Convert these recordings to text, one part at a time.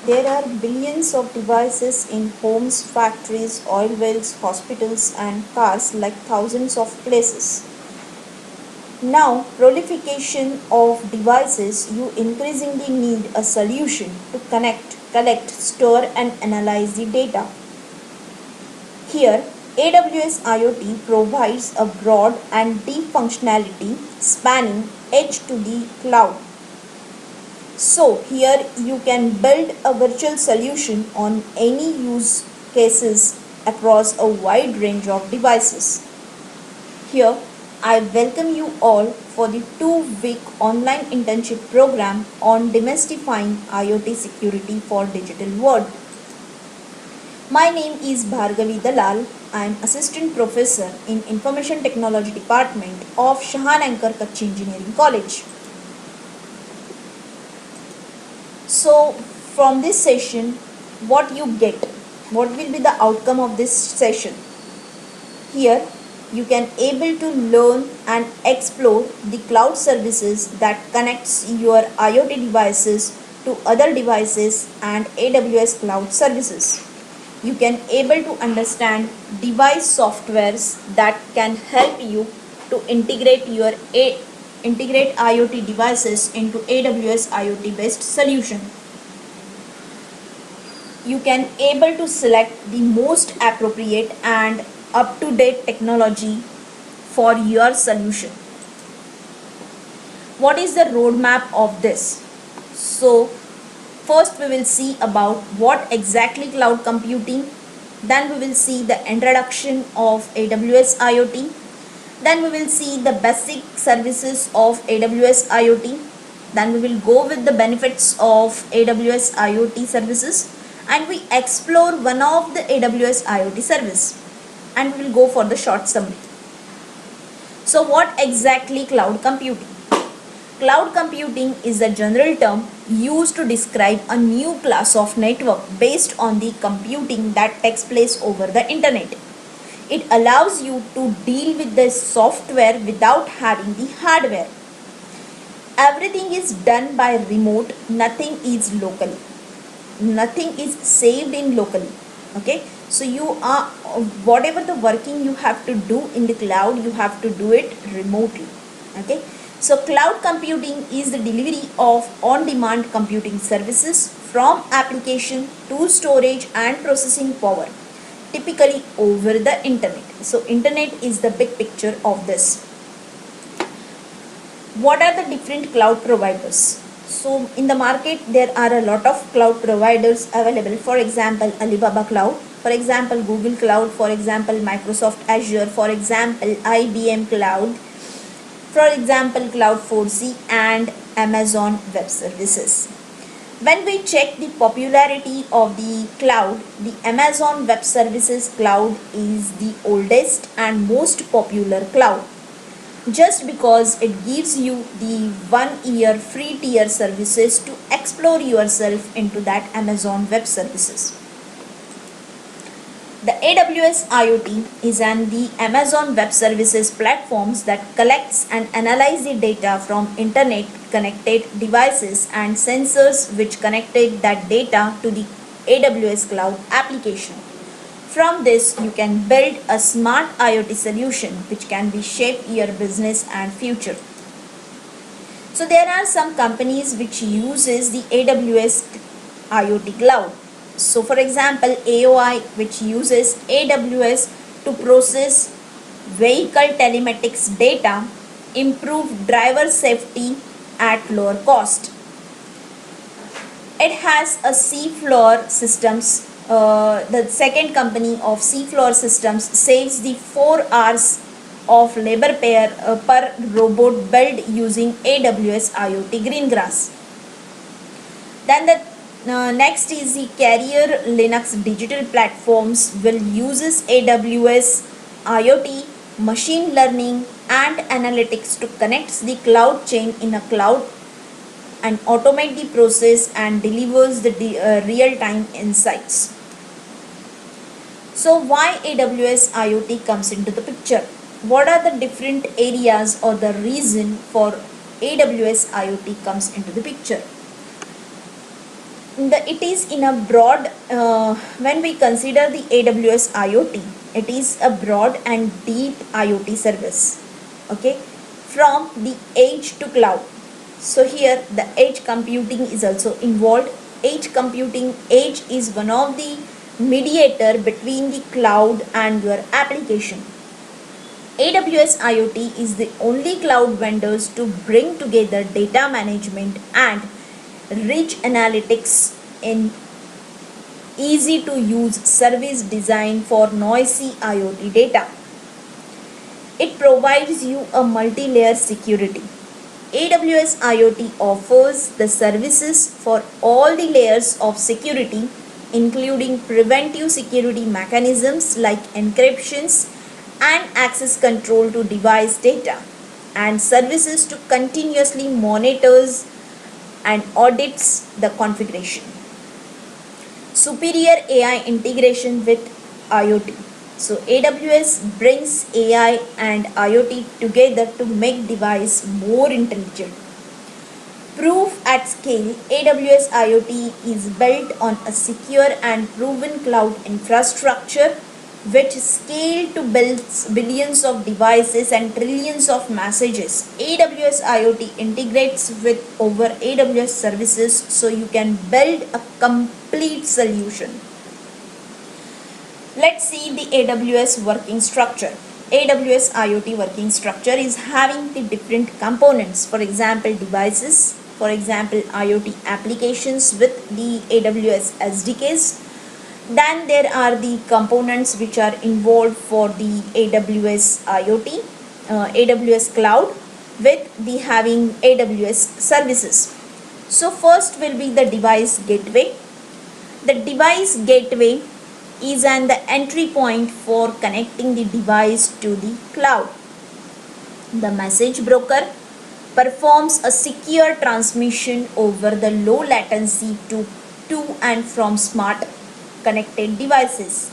There are billions of devices in homes, factories, oil wells, hospitals, and cars, like thousands of places. Now, proliferation of devices, you increasingly need a solution to connect, collect, store, and analyze the data. Here, AWS IoT provides a broad and deep functionality spanning edge to the cloud. So here you can build a virtual solution on any use cases across a wide range of devices. Here I welcome you all for the 2-week online internship program on demystifying IoT security for digital world. My name is Bhargavi Dalal. I am Assistant Professor in Information Technology Department of Shahan Anchor Kutch Engineering College. So from this session, what you get, what will be the outcome of this session? Here you can able to learn and explore the cloud services that connects your IoT devices to other devices and AWS cloud services. You can able to understand device softwares that can help you to integrate IoT devices into AWS IoT based solution. You can able to select the most appropriate and up to date technology for your solution. What is the roadmap of this? So first we will see about what exactly cloud computing, then we will see the introduction of AWS IoT, then we will see the basic services of AWS IoT, then we will go with the benefits of AWS IoT services, and we explore one of the AWS IoT service, and we will go for the short summary. So what exactly cloud computing? Cloud computing is a general term used to describe a new class of network based on the computing that takes place over the internet. It allows you to deal with the software without having the hardware. Everything is done by remote, nothing is locally. Nothing is saved in locally. Okay, so you are whatever the working you have to do in the cloud, you have to do it remotely. Okay, so cloud computing is the delivery of on-demand computing services from application to storage and processing power, typically over the internet. So internet is the big picture of this. What are the different cloud providers? So in the market there are a lot of cloud providers available. For example, Alibaba Cloud, for example Google Cloud, for example Microsoft Azure, for example IBM Cloud, for example Cloud4C, and Amazon Web Services. When we check the popularity of the cloud, the Amazon Web Services cloud is the oldest and most popular cloud, just because it gives you the 1 year free tier services to explore yourself into that Amazon Web Services. The AWS IoT is an the Amazon Web Services platforms that collects and analyze the data from internet connected devices and sensors which connected that data to the AWS cloud application. From this, you can build a smart IoT solution which can be shape your business and future. So there are some companies which uses the AWS IoT cloud. So for example, AOI, which uses AWS to process vehicle telematics data, improve driver safety at lower cost. It has a seafloor systems. The second company of seafloor systems saves the 4 hours of labor per robot built using AWS IoT Greengrass. Then the next is the Carrier Linux digital platforms will uses AWS IoT, machine learning and analytics to connect the cloud chain in a cloud and automate the process and delivers the real-time insights. So why AWS IoT comes into the picture? What are the different areas or the reason for AWS IoT comes into the picture? it is in a broad, when we consider the AWS IoT, it is a broad and deep IoT service, okay, from the edge to cloud. So here the edge computing is also involved. Edge is one of the mediator between the cloud and your application. AWS IoT is the only cloud vendors to bring together data management and rich analytics in easy to use service designed for noisy IoT data. It provides you a multi-layer security. AWS IoT offers the services for all the layers of security, including preventive security mechanisms like encryptions and access control to device data, and services to continuously monitors and audits the configuration. Superior AI integration with IoT. So AWS brings AI and IoT together to make device more intelligent. Proof at scale. AWS IoT is built on a secure and proven cloud infrastructure which scale to build billions of devices and trillions of messages. AWS IoT integrates with over AWS services so you can build a complete solution. Let's see the AWS working structure. AWS IoT working structure is having the different components. For example, devices. For example, IoT applications with the AWS SDKs. Then there are the components which are involved for the AWS IoT, AWS Cloud with the having AWS services. So first will be the device gateway. The device gateway is the entry point for connecting the device to the cloud. The message broker performs a secure transmission over the low latency to and from smart connected devices.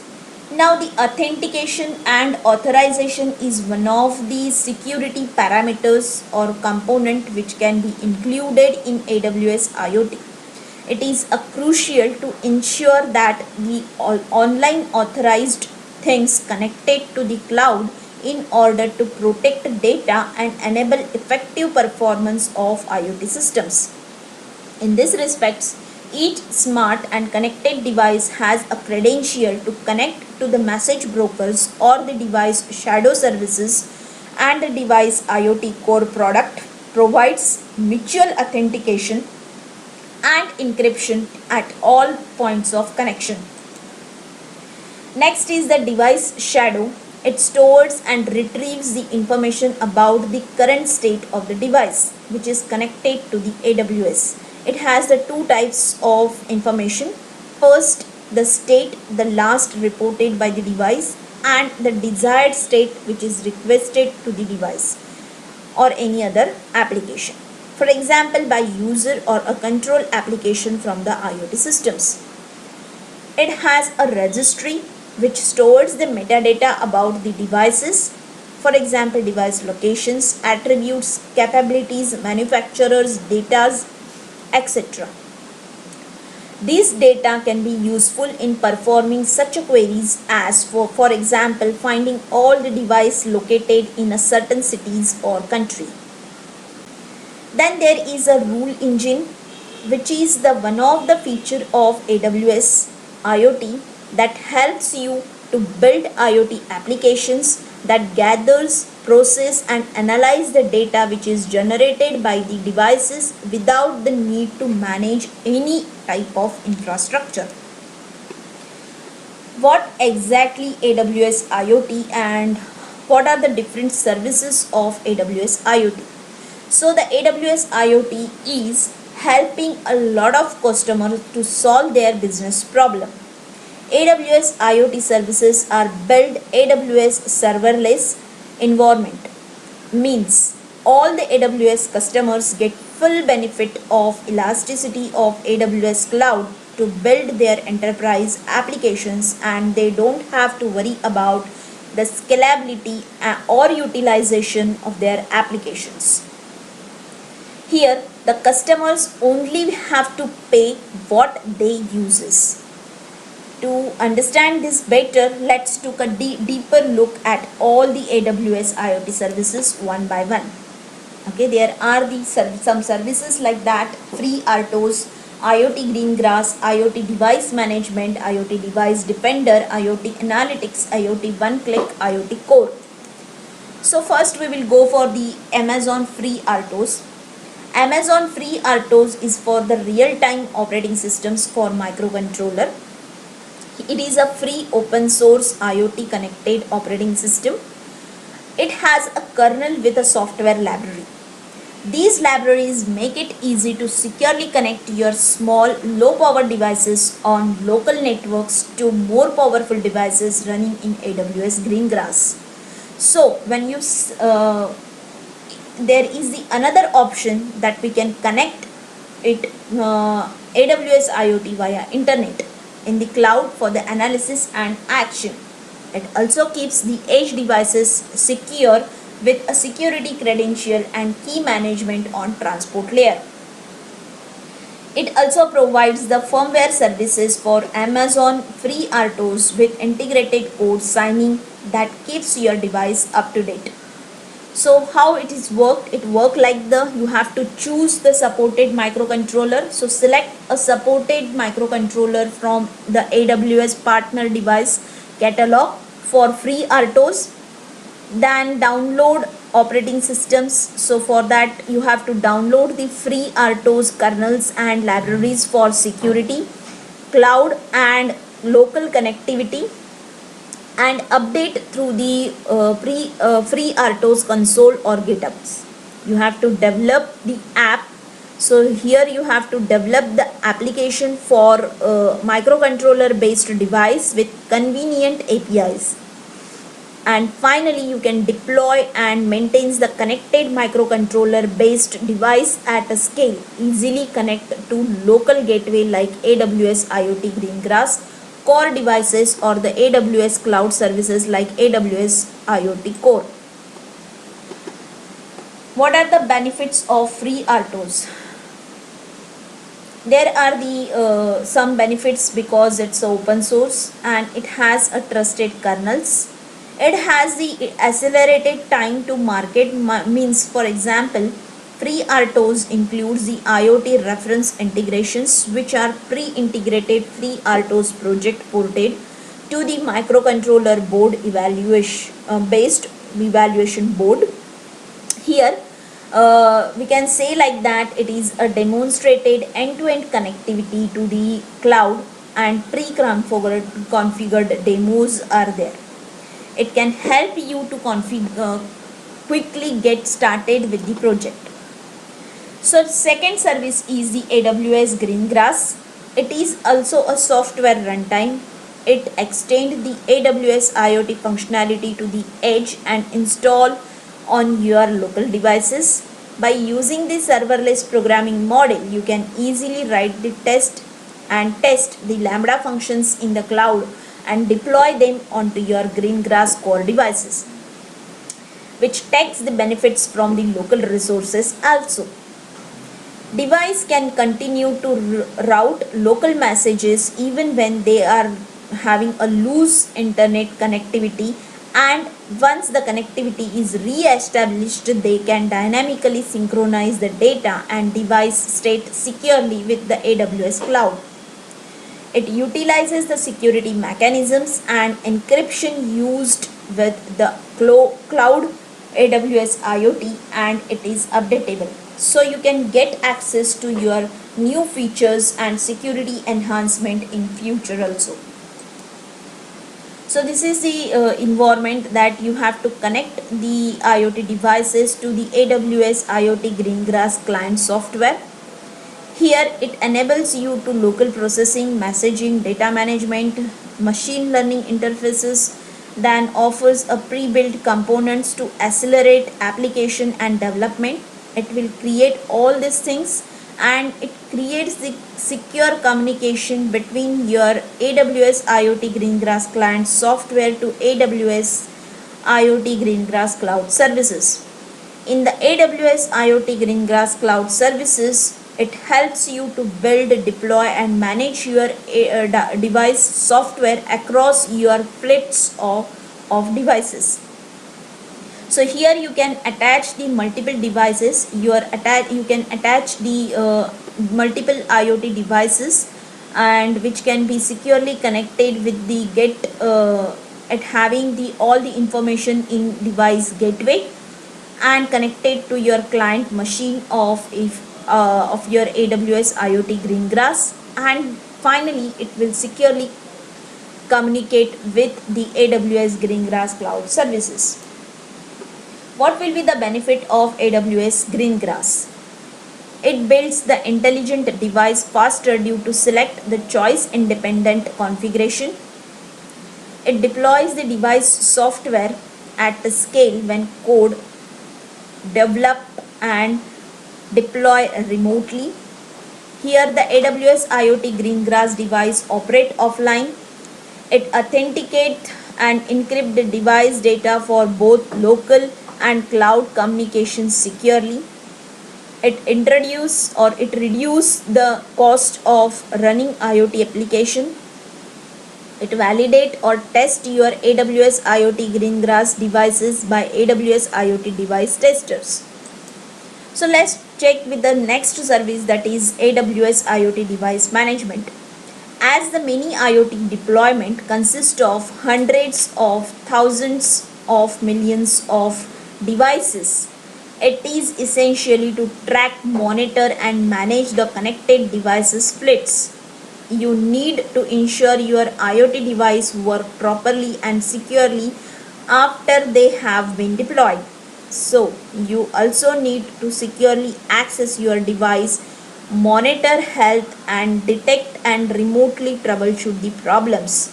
Now the authentication and authorization is one of the security parameters or component which can be included in AWS IoT. It is a crucial to ensure that the online authorized things connected to the cloud in order to protect data and enable effective performance of IoT systems. In this respects, each smart and connected device has a credential to connect to the message brokers or the device shadow services, and the device IoT core product provides mutual authentication and encryption at all points of connection. Next is the device shadow. It stores and retrieves the information about the current state of the device which is connected to the AWS. It has the two types of information. First, the state the last reported by the device, and the desired state which is requested to the device or any other application. For example, by user or a control application from the IoT systems. It has a registry which stores the metadata about the devices. For example, device locations, attributes, capabilities, manufacturers, datas, etc. These data can be useful in performing such queries as for example, finding all the device located in a certain cities or country. Then there is a rule engine, which is the one of the feature of AWS IoT that helps you to build IoT applications that gathers, process and analyze the data which is generated by the devices without the need to manage any type of infrastructure. What exactly AWS IoT and what are the different services of AWS IoT? So the AWS IoT is helping a lot of customers to solve their business problem. AWS IoT services are built AWS serverless environment. Means all the AWS customers get full benefit of elasticity of AWS cloud to build their enterprise applications, and they don't have to worry about the scalability or utilization of their applications. Here, The customers only have to pay what they uses. To understand this better, let's take a deeper look at all the AWS IoT services one by one. Okay, there are some services like that: free RTOS, IoT Greengrass, IoT device management, IoT device defender, IoT analytics, IoT one click, IoT core. So first we will go for the Amazon free RTOS. Amazon free RTOS is for the real-time operating systems for microcontroller. It is a free open source IoT connected operating system. It has a kernel with a software library. These libraries make it easy to securely connect your small low power devices on local networks to more powerful devices running in AWS Greengrass. So when you there is the another option that we can connect it AWS IoT via internet in the cloud for the analysis and action. It also keeps the edge devices secure with a security credential and key management on transport layer. It also provides the firmware services for Amazon free RTOS with integrated code signing that keeps your device up to date. So how it is worked? It work like you have to choose the supported microcontroller. So select a supported microcontroller from the AWS partner device catalog for free RTOS. Then download operating systems. So for that you have to download the free RTOS kernels and libraries for security, cloud and local connectivity, and update through the free RTOS console or GitHub. You have to develop the app. So here you have to develop the application for microcontroller based device with convenient APIs. And finally you can deploy and maintain the connected microcontroller based device at a scale. Easily connect to local gateway like AWS IoT Greengrass core devices or the AWS cloud services like AWS IoT core. What are the benefits of free RTOS? There are the some benefits because it's open source and it has a trusted kernels. It has the accelerated time to market, means for example free RTOS includes the IoT reference integrations which are pre-integrated free RTOS project ported to the microcontroller board evaluation based evaluation board. Here we can say like that it is a demonstrated end-to-end connectivity to the cloud and pre-configured demos are there. It can help you to quickly get started with the project. So second service is the AWS Greengrass. It is also a software runtime. It extends the AWS IoT functionality to the edge and install on your local devices. By using the serverless programming model, you can easily write the test the Lambda functions in the cloud and deploy them onto your Greengrass core devices, which takes the benefits from the local resources also. Device can continue to route local messages even when they are having a loose internet connectivity, and once the connectivity is re-established, they can dynamically synchronize the data and device state securely with the AWS cloud. It utilizes the security mechanisms and encryption used with the cloud AWS IoT, and it is updatable. So you can get access to your new features and security enhancement in future also. So this is the environment that you have to connect the IoT devices to the AWS IoT Greengrass client software. Here it enables you to local processing, messaging, data management, machine learning interfaces, then offers a pre-built components to accelerate application and development. It will create all these things, and it creates the secure communication between your AWS IoT Greengrass client software to AWS IoT Greengrass cloud services. In the AWS IoT Greengrass Cloud Services, it helps you to build, deploy, and manage your device software across your fleets of devices. So here you can attach the multiple devices. You can attach the multiple IoT devices, and which can be securely connected with the at having the all the information in device gateway and connected to your client machine of your AWS IoT Greengrass, and finally it will securely communicate with the AWS Greengrass Cloud Services. What will be the benefit of AWS Greengrass? It builds the intelligent device faster due to select the choice independent configuration. It deploys the device software at the scale when code developed and deploy remotely. Here the AWS IoT Greengrass device operate offline. It authenticate and encrypt the device data for both local and cloud communications securely. It reduce the cost of running IoT application. It validate or test your AWS IoT Greengrass devices by AWS IoT device testers. So let's check with the next service, that is AWS IoT device management. As the mini IoT deployment consists of hundreds of thousands of millions of devices, it is essentially to track, monitor, and manage the connected devices fleets. You need to ensure your IoT device work properly and securely after they have been deployed. So you also need to securely access your device, monitor health, and detect and remotely troubleshoot the problems,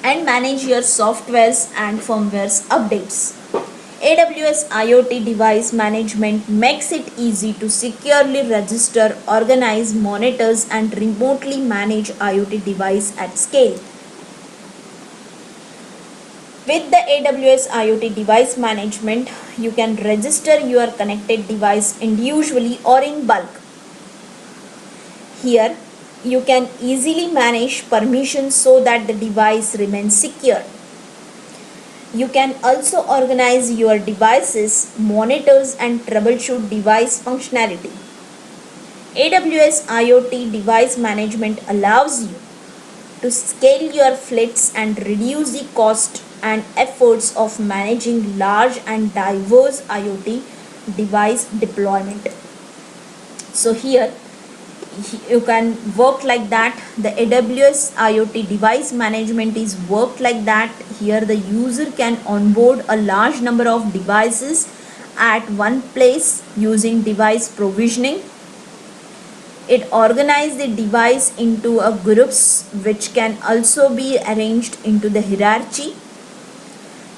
and manage your softwares and firmwares updates. AWS IoT device management makes it easy to securely register, organize, monitors, and remotely manage IoT device at scale. With the AWS IoT device management, you can register your connected device individually or in bulk. Here, you can easily manage permissions so that the device remains secure. You can also organize your devices, monitors, and troubleshoot device functionality. AWS IoT device management allows you to scale your fleets and reduce the cost and efforts of managing large and diverse IoT device deployment. So here you can work like that. The AWS IoT device management is worked like that. Here the user can onboard a large number of devices at one place using device provisioning. It organizes the device into a groups which can also be arranged into the hierarchy.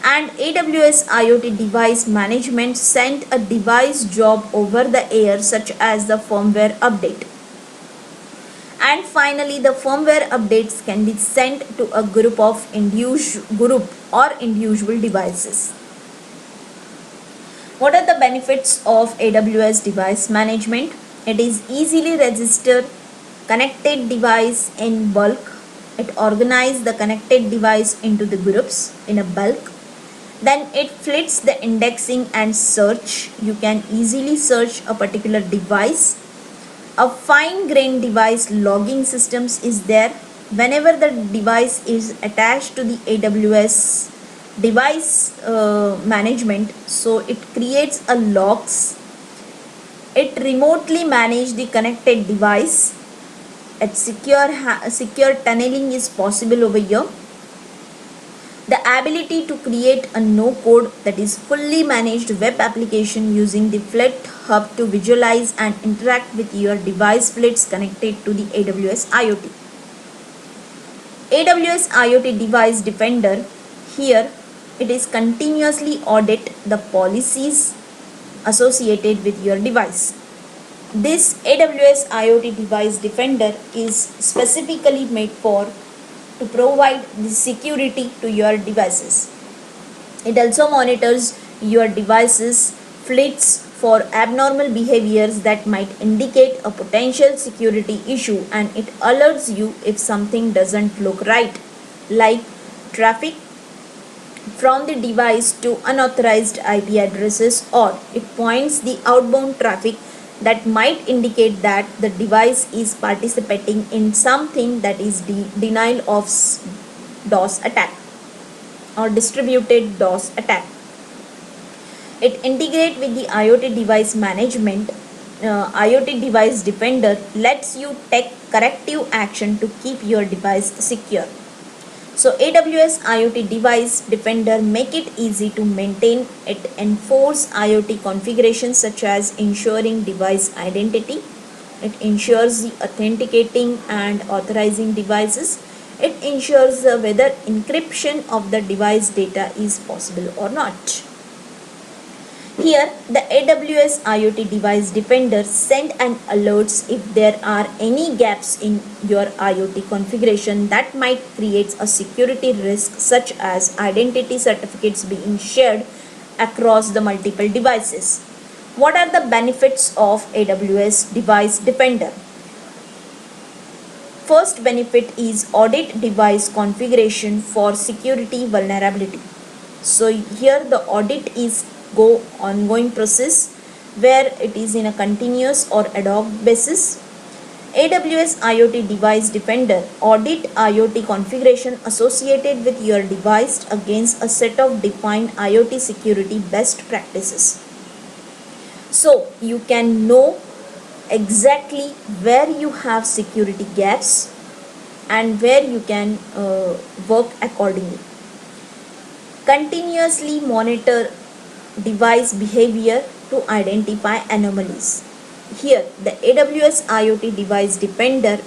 And AWS IoT device management sent a device job over the air, such as the firmware update. And finally, the firmware updates can be sent to a group or individual devices. What are the benefits of AWS device management? It is easily registered connected device in bulk. It organizes the connected device into the groups in a bulk. Then it fleets the indexing and search. You can easily search a particular device. A fine-grained device logging systems is there. Whenever the device is attached to the AWS device management, so it creates a logs. It remotely manages the connected device. At secure tunneling is possible over here. The ability to create a no-code, that is fully managed web application using the Fleet Hub to visualize and interact with your device fleets connected to the AWS IoT. AWS IoT Device Defender, here it is continuously audit the policies associated with your device. This AWS IoT Device Defender is specifically made to provide the security to your devices. It also monitors your devices fleets for abnormal behaviors that might indicate a potential security issue, and it alerts you if something doesn't look right, like traffic from the device to unauthorized IP addresses, or it points the outbound traffic that might indicate that the device is participating in something that is denial of DOS attack or distributed DOS attack. It integrates with the IoT device management. IoT device defender lets you take corrective action to keep your device secure. So AWS IoT Device Defender make it easy to maintain. It enforce IoT configurations such as ensuring device identity. It ensures the authenticating and authorizing devices. It ensures whether encryption of the device data is possible or not. Here, the AWS IoT Device Defender send and alerts if there are any gaps in your IoT configuration that might create a security risk, such as identity certificates being shared across the multiple devices. What are the benefits of AWS Device Defender? First benefit is audit device configuration for security vulnerability. So here the audit is ongoing process where it is in a continuous or ad hoc basis. AWS IoT Device Defender audit IoT configuration associated with your device against a set of defined IoT security best practices. So you can know exactly where you have security gaps and where you can work accordingly. Continuously monitor device behavior to identify anomalies. Here, the AWS IoT Device Defender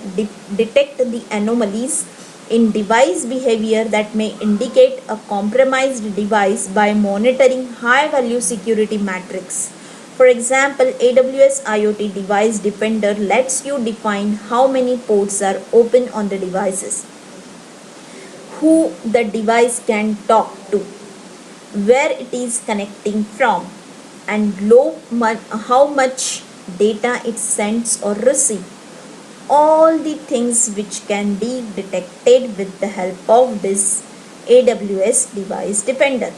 detect the anomalies in device behavior that may indicate a compromised device by monitoring high-value security metrics. For example, AWS IoT Device Defender lets you define how many ports are open on the devices, who the device can talk to, where it is connecting from, and how much data it sends or receives. All the things which can be detected with the help of this AWS Device Defender.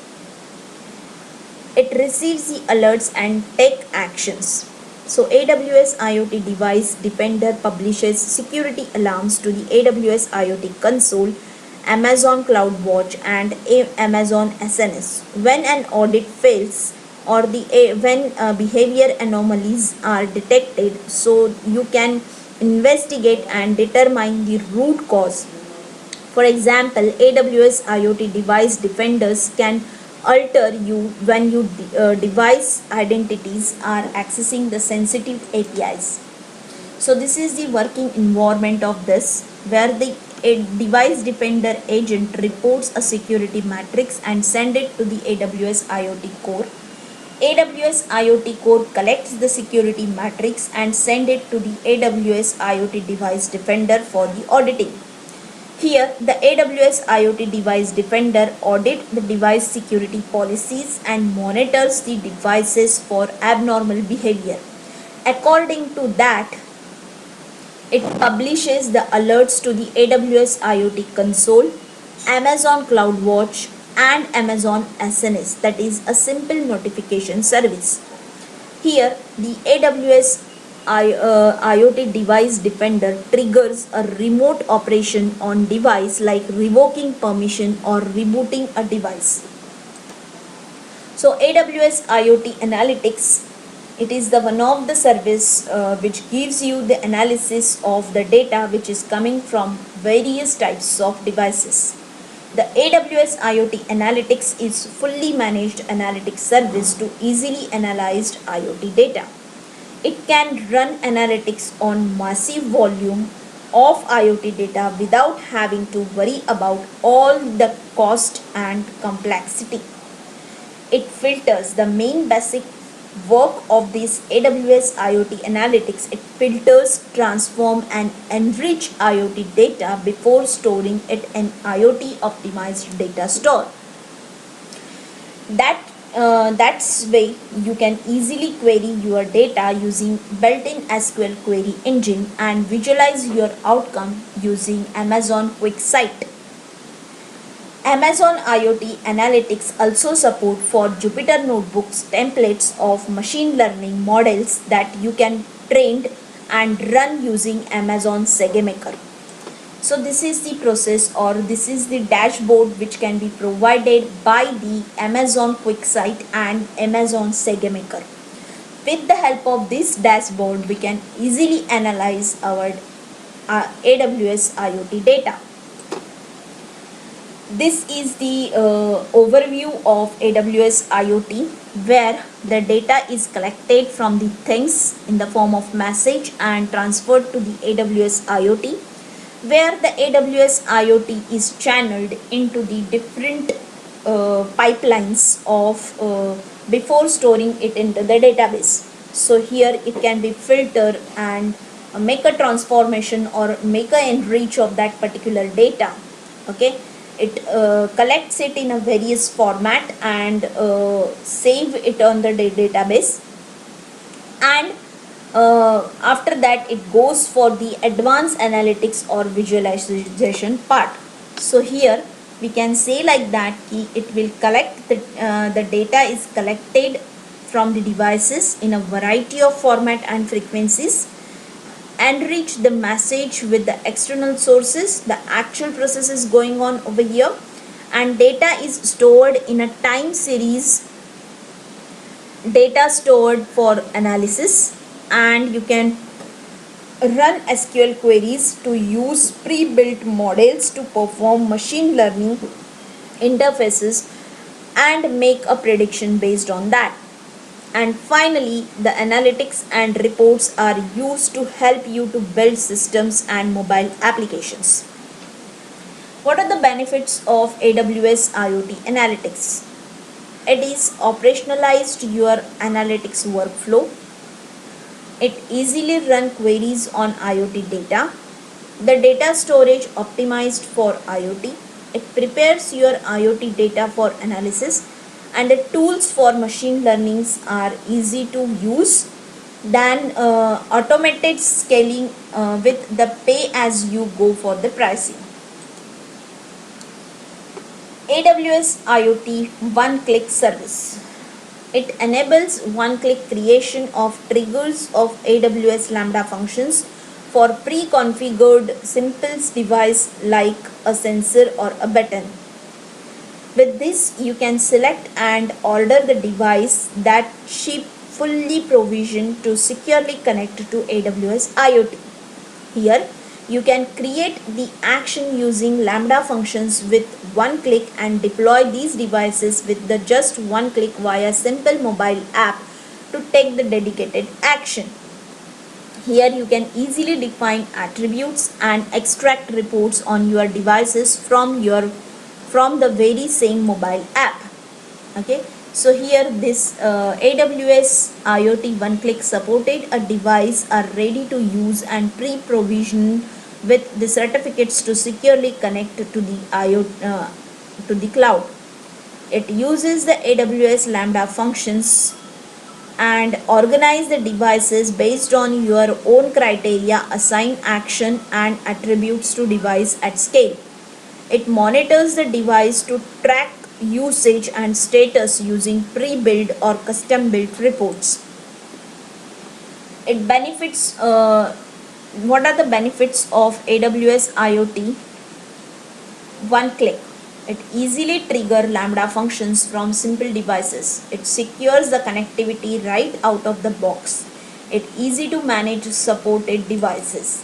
It receives the alerts and take actions. So AWS IoT Device Defender publishes security alarms to the AWS IoT console, Amazon CloudWatch, and Amazon SNS when an audit fails or when behavior anomalies are detected, so you can investigate and determine the root cause. For example, AWS IoT Device Defenders can alter you when your device identities are accessing the sensitive APIs. So this is the working environment of this, where the device defender agent reports a security matrix and send it to the AWS IoT core. AWS IoT core collects the security matrix and send it to the AWS IoT Device Defender for the auditing. Here, the AWS IoT Device Defender audits the device security policies and monitors the devices for abnormal behavior. According to that, it publishes the alerts to the AWS IoT console, Amazon CloudWatch, and Amazon SNS, that is a simple notification service. Here, the AWS IoT Device Defender triggers a remote operation on device, like revoking permission or rebooting a device. So AWS IoT Analytics, it is the one of the service which gives you the analysis of the data which is coming from various types of devices. The AWS IoT Analytics is fully managed analytics service to easily analyze IoT data. It can run analytics on massive volume of IoT data without having to worry about all the cost and complexity. It filters the main basic work of this AWS IoT Analytics. It filters, transform, and enrich IoT data before storing it in IoT optimized data store. That That's way you can easily query your data using built-in SQL query engine and visualize your outcome using Amazon QuickSight. Amazon IoT Analytics also support for Jupyter Notebooks templates of machine learning models that you can train and run using Amazon SageMaker. So this is the process, or this is the dashboard which can be provided by the Amazon QuickSight and Amazon SageMaker. With the help of this dashboard, we can easily analyze our AWS IoT data. This is the overview of AWS IoT, where the data is collected from the things in the form of message and transferred to the AWS IoT, where the AWS IoT is channeled into the different pipelines of before storing it into the database. So here it can be filtered and make a transformation or make a enrich of that particular data. Okay, it collects it in a various format and save it on the database, and after that it goes for the advanced analytics or visualization part. So here we can say like that it will collect the data is collected from the devices in a variety of format and frequencies, enrich the message with the external sources. The actual process is going on over here, and data is stored in a time series, data stored for analysis, and you can run SQL queries to use pre-built models to perform machine learning interfaces and make a prediction based on that. And finally, the analytics and reports are used to help you to build systems and mobile applications. What are the benefits of AWS IoT Analytics? It is operationalized your analytics workflow. It easily run queries on IoT data. The data storage optimized for IoT. It prepares your IoT data for analysis, and the tools for machine learnings are easy to use. Then automated scaling with the pay as you go for the pricing. AWS IoT one-click service. It enables one-click creation of triggers of AWS Lambda functions for pre-configured simple device like a sensor or a button. With this, you can select and order the device that ship fully provisioned to securely connect to AWS IoT. Here, you can create the action using Lambda functions with one click and deploy these devices with the just one click via simple mobile app to take the dedicated action. Here you can easily define attributes and extract reports on your devices from the very same mobile app. Okay, so here this AWS IoT one click supported a device are ready to use and pre-provisioned with the certificates to securely connect to the IoT to the cloud. It uses the AWS Lambda functions and organize the devices based on your own criteria, assign action and attributes to device at scale. It monitors the device to track usage and status using pre-built or custom-built reports. It benefits. What are the benefits of AWS IoT? One click. It easily triggers Lambda functions from simple devices. It secures the connectivity right out of the box. It easy to manage supported devices.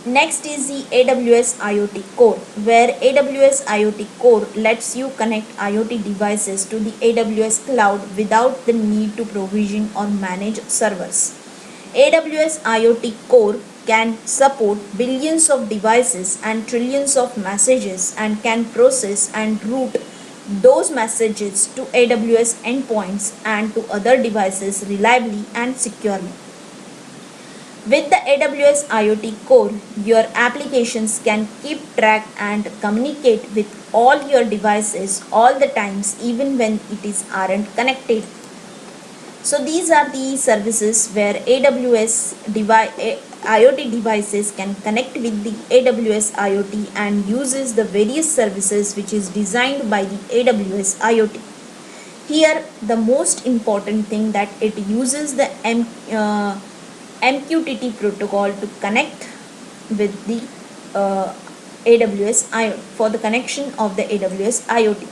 Next is the AWS IoT Core, where AWS IoT Core lets you connect IoT devices to the AWS cloud without the need to provision or manage servers. AWS IoT Core can support billions of devices and trillions of messages and can process and route those messages to AWS endpoints and to other devices reliably and securely. With the AWS IoT Core, your applications can keep track and communicate with all your devices all the times, even when it is aren't connected. So these are the services where IoT devices can connect with the AWS IoT and uses the various services which is designed by the AWS IoT. Here the most important thing that it uses the MQTT protocol to connect with the AWS IoT for the connection of the AWS IoT.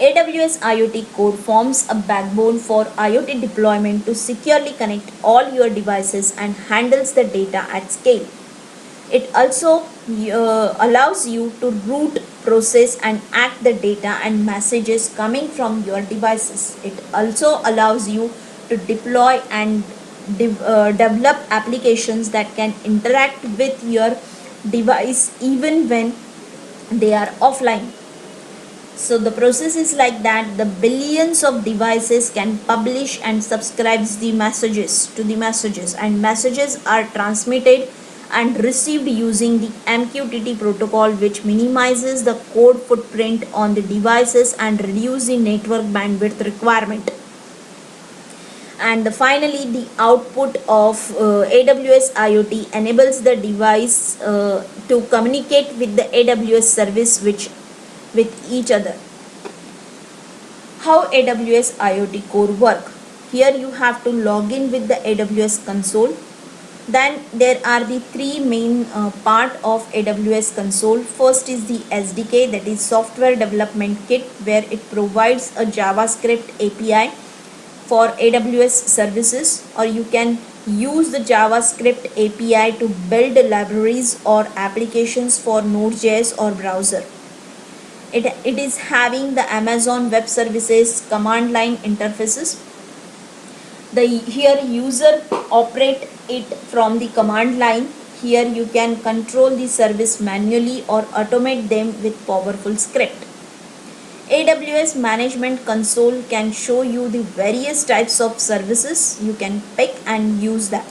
AWS IoT Core forms a backbone for IoT deployment to securely connect all your devices and handles the data at scale. It also allows you to route, process and act the data and messages coming from your devices. It also allows you to deploy and develop applications that can interact with your device even when they are offline. So the process is like that the billions of devices can publish and subscribes the messages to the messages, and messages are transmitted and received using the MQTT protocol, which minimizes the code footprint on the devices and reduce the network bandwidth requirement. And finally the output of AWS IoT enables the device to communicate with the AWS service with each other. How AWS IoT Core work? Here you have to log in with the AWS console. Then there are the three main part of AWS console. First is the SDK, that is software development kit, where it provides a JavaScript API for AWS services, or you can use the JavaScript API to build libraries or applications for Node.js or browser. It is having the Amazon Web Services command line interfaces. Here user operate it from the command line. Here you can control the service manually or automate them with powerful script. AWS Management Console can show you the various types of services. You can pick and use that.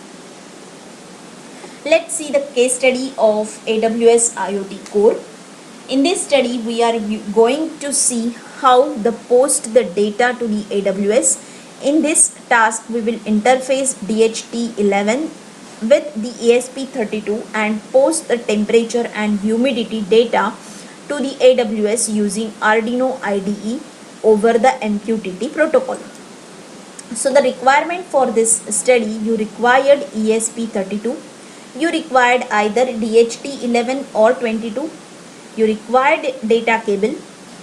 Let's see the case study of AWS IoT Core. In this study, we are going to see how the post the data to the AWS. In this task, we will interface DHT11 with the ESP32 and post the temperature and humidity data to the AWS using Arduino IDE over the MQTT protocol. So the requirement for this study, you required ESP32, you required either DHT11 or 22, you required data cable,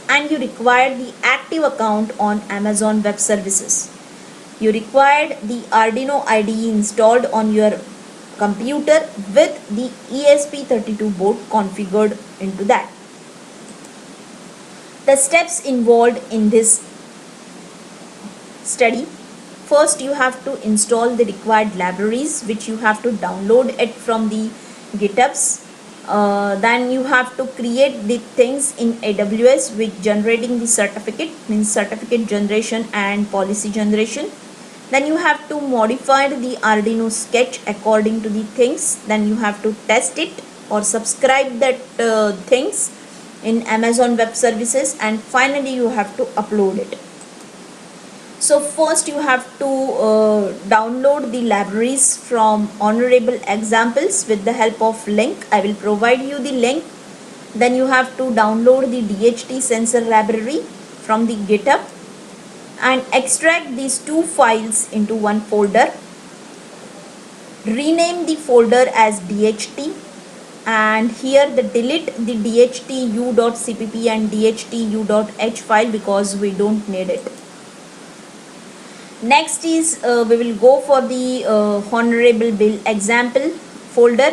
and you required the active account on Amazon Web Services. You required the Arduino IDE installed on your computer with the ESP32 board configured into that. The steps involved in this study: first you have to install the required libraries, which you have to download it from the GitHubs. Then you have to create the things in AWS with generating the certificate, means certificate generation and policy generation. Then you have to modify the Arduino sketch according to the things. Then you have to test it or subscribe that things in Amazon Web Services, and finally you have to upload it. So first you have to download the libraries from Honorable Examples with the help of link. I will provide you the link. Then you have to download the DHT sensor library from the GitHub and extract these two files into one folder. Rename the folder as DHT, and here the delete the dhtu.cpp and dhtu.h file because we don't need it. Next is we will go for the Honorable Bill example folder.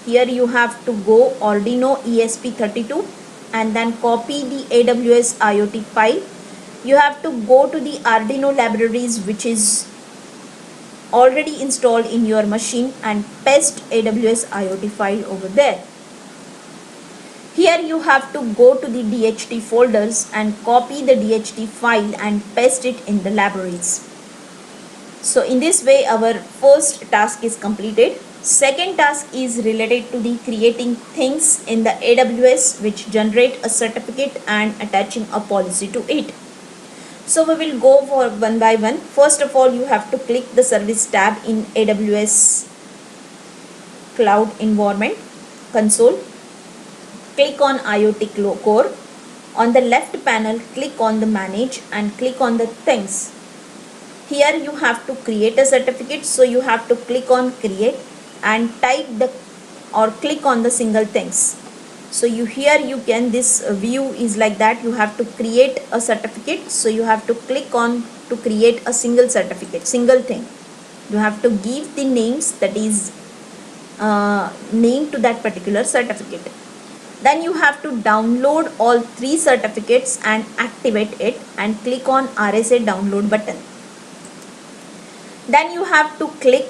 Here you have to go Arduino ESP32 and then copy the AWS IoT file. You have to go to the Arduino libraries which is already installed in your machine and paste AWS IoT file over there. Here you have to go to the DHT folders and copy the DHT file and paste it in the libraries. So in this way our first task is completed. Second task is related to the creating things in the AWS which generate a certificate and attaching a policy to it. So we will go for one by one. First of all, you have to click the service tab in AWS cloud environment console. Click on IoT core. On the left panel, click on the manage and click on the things. Here you have to create a certificate, so you have to click on create and type the or click on the single things. So here you can, this view is like that, you have to create a certificate, so you have to click on to create a single certificate, single thing. You have to give the names, that is name to that particular certificate. Then you have to download all three certificates and activate it and click on RSA download button. Then you have to click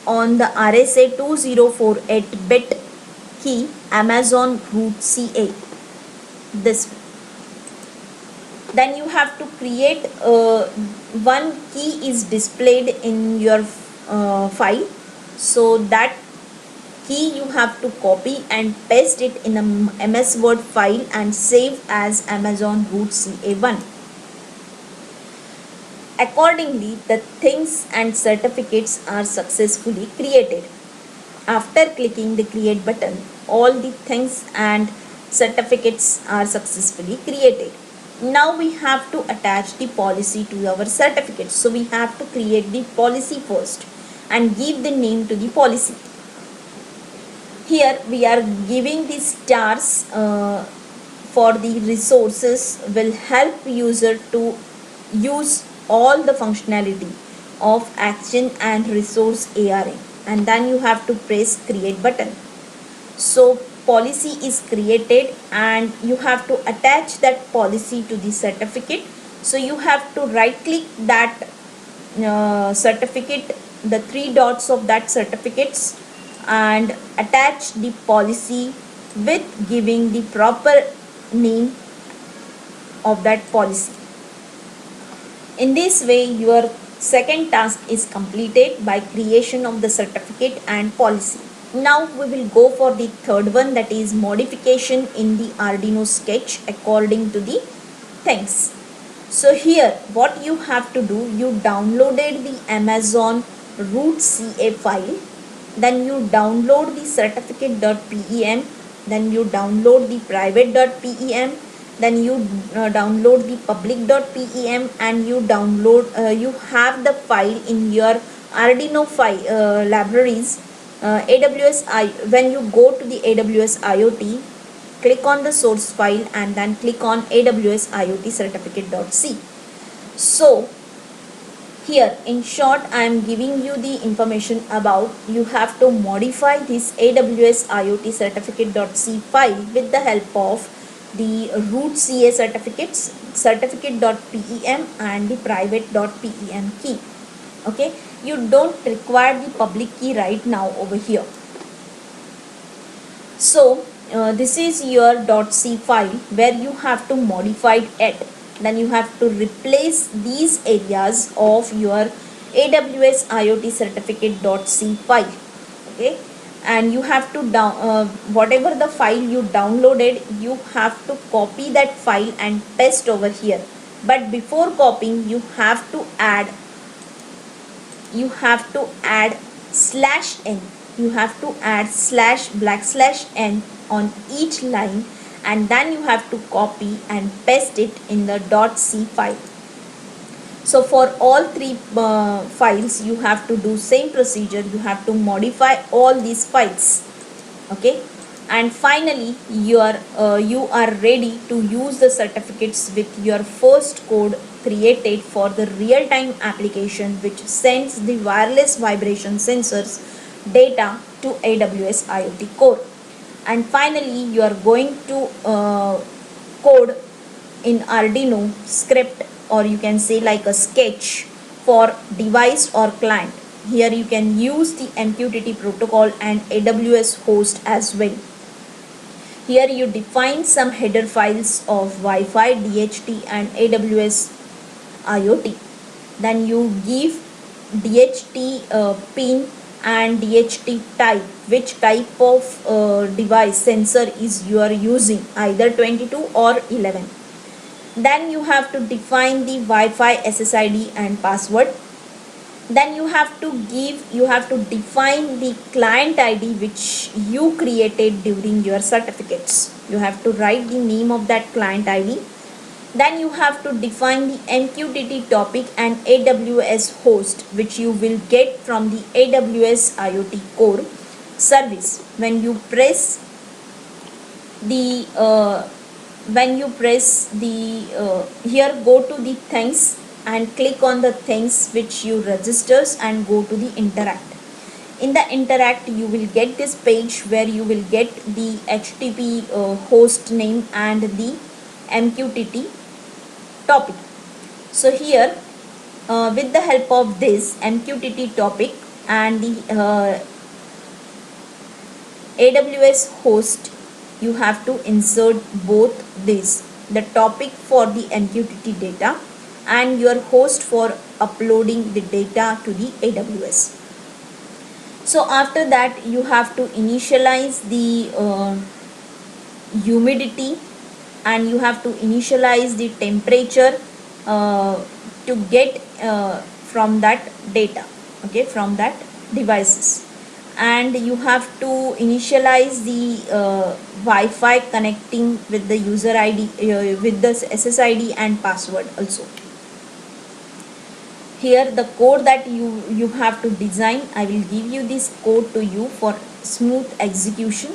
on the RSA 2048-bit key Amazon root CA, this. Then you have to create one key is displayed in your file, so that key you have to copy and paste it in a MS Word file and save as Amazon root CA1. Accordingly, the things and certificates are successfully created. After clicking the create button, all the things and certificates are successfully created. Now we have to attach the policy to our certificate. So we have to create the policy first and give the name to the policy. Here we are giving the stars for the resources will help user to use all the functionality of action and resource ARN, and then you have to press create button. So policy is created and you have to attach that policy to the certificate. So you have to right click that certificate, the three dots of that certificates, and attach the policy with giving the proper name of that policy. In this way, your second task is completed by creation of the certificate and policy. Now we will go for the third one, that is modification in the Arduino sketch according to the things. So here what you have to do, you downloaded the Amazon root CA file, then you download the certificate.pem, then you download the private.pem, then you download the public.pem, and you download you have the file in your Arduino file libraries. When you go to the AWS IoT, click on the source file and then click on AWS IoT certificate.c. So here in short I am giving you the information about you have to modify this AWS IoT certificate.c file with the help of the root CA certificates, certificate.pem and the private.pem key. Okay, you don't require the public key right now over here. So this is your .c file where you have to modify it. Then you have to replace these areas of your AWS IoT certificate.c file. Okay, and you have to whatever the file you downloaded, you have to copy that file and paste over here. But before copying, you have to add /n, you have to add /n on each line, and then you have to copy and paste it in the .c file. So for all three files you have to do same procedure, you have to modify all these files. Okay, and finally you are ready to use the certificates with your first code created for the real-time application which sends the wireless vibration sensors data to AWS IoT core. And finally you are going to code in Arduino script, or you can say like a sketch, for device or client. Here you can use the MQTT protocol and AWS host as well. Here you define some header files of Wi-Fi, DHT and AWS IoT. Then you give DHT pin and DHT type, which type of device sensor is you are using, either 22 or 11. Then you have to define the Wi-Fi SSID and password. Then you have to define the client ID which you created during your certificates. You have to write the name of that client ID. Then you have to define the MQTT topic and AWS host which you will get from the AWS IoT Core service. When you press the here, go to the things and click on the things which you registers and go to the interact. In the interact, you will get this page where you will get the HTTP host name and the MQTT topic. So here, with the help of this MQTT topic and the AWS host, you have to insert both these, the topic for the MQTT data and your host for uploading the data to the AWS. So after that, you have to initialize the humidity and you have to initialize the temperature to get from that data, okay, from that devices. And you have to initialize the Wi-Fi connecting with the user ID, with the SSID and password also. Here the code that you have to design, I will give you this code to you for smooth execution.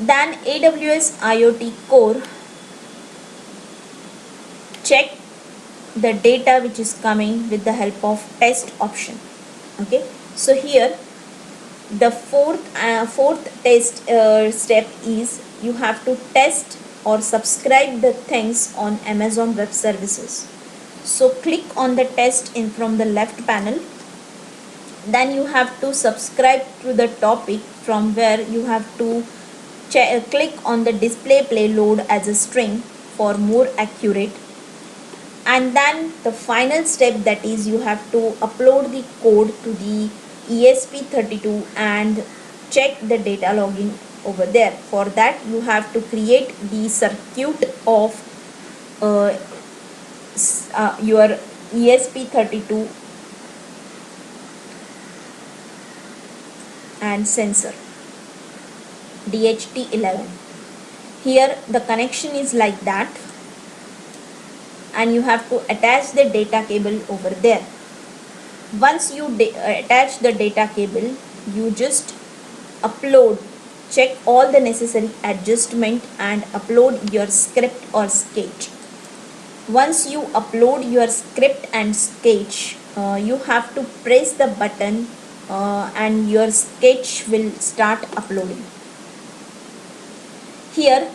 Then AWS IoT Core check the data which is coming with the help of test option. Okay, so here the fourth test step is you have to test or subscribe the things on Amazon Web Services. So click on the test in from the left panel. Then you have to subscribe to the topic, from where you have to click on the display payload as a string for more accurate. And then the final step, that is you have to upload the code to the ESP32 and check the data login over there. For that you have to create the circuit of your ESP32 and sensor DHT11. Here the connection is like that, and you have to attach the data cable over there. Once you attach the data cable, you just check all the necessary adjustment and upload your script or sketch. Once you upload your script and sketch, you have to press the button and your sketch will start uploading. Here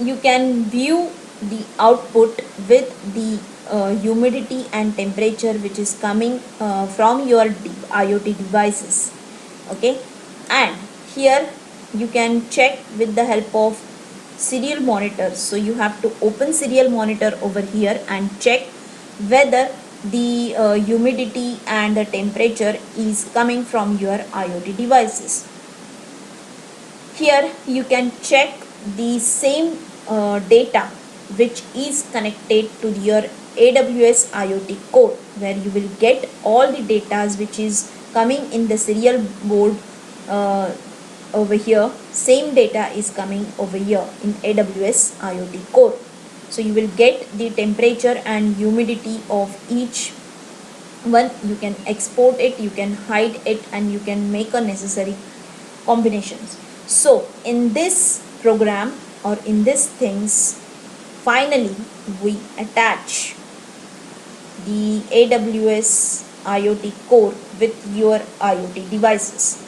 you can view the output with the humidity and temperature which is coming from your IoT devices. Okay, and here you can check with the help of serial monitor. So you have to open serial monitor over here and check whether the humidity and the temperature is coming from your IoT devices. Here you can check the same data which is connected to your AWS IoT Core, where you will get all the data which is coming in the serial board over here. Same data is coming over here in AWS IoT Core. So you will get the temperature and humidity of each one. You can export it, you can hide it, and you can make a necessary combinations. So in this program or in these things, finally we attach the AWS IoT Core with your IoT devices.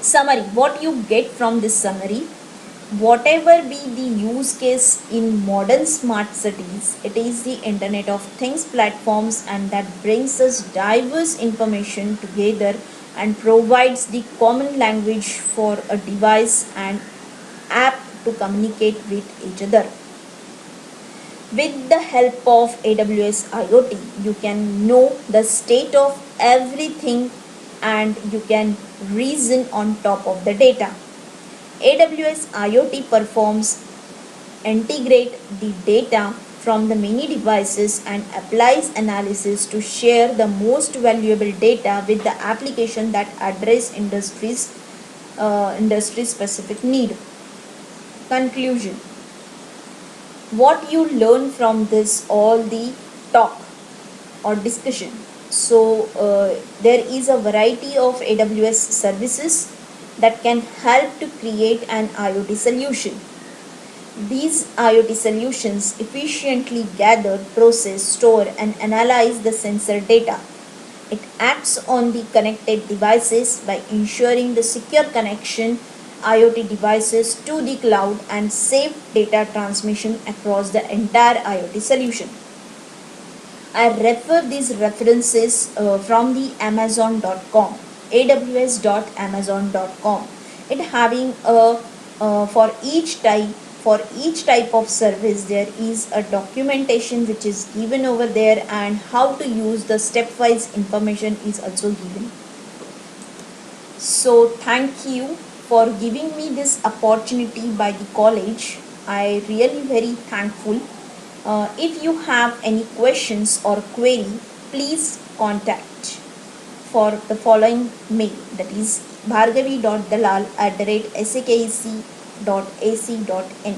Summary. What you get from this summary: whatever be the use case in modern smart cities, it is the Internet of Things platforms, and that brings us diverse information together and provides the common language for a device and app to communicate with each other. With the help of AWS IoT, you can know the state of everything and you can reason on top of the data. AWS IoT performs integrate the data from the many devices and applies analysis to share the most valuable data with the application that address industry specific need. Conclusion: what you learn from this all the talk or discussion. So there is a variety of AWS services that can help to create an IoT solution. These IoT solutions efficiently gather, process, store, and analyze the sensor data. It acts on the connected devices by ensuring the secure connection IoT devices to the cloud and safe data transmission across the entire IoT solution. I refer these references from the Amazon.com, aws.amazon.com. It having a for each type of service there is a documentation which is given over there, and how to use the stepwise information is also given. So thank you for giving me this opportunity by the college. I really very thankful. If you have any questions or query, please contact for the following mail, that is bhargavi.dalal@sakec.ac.in.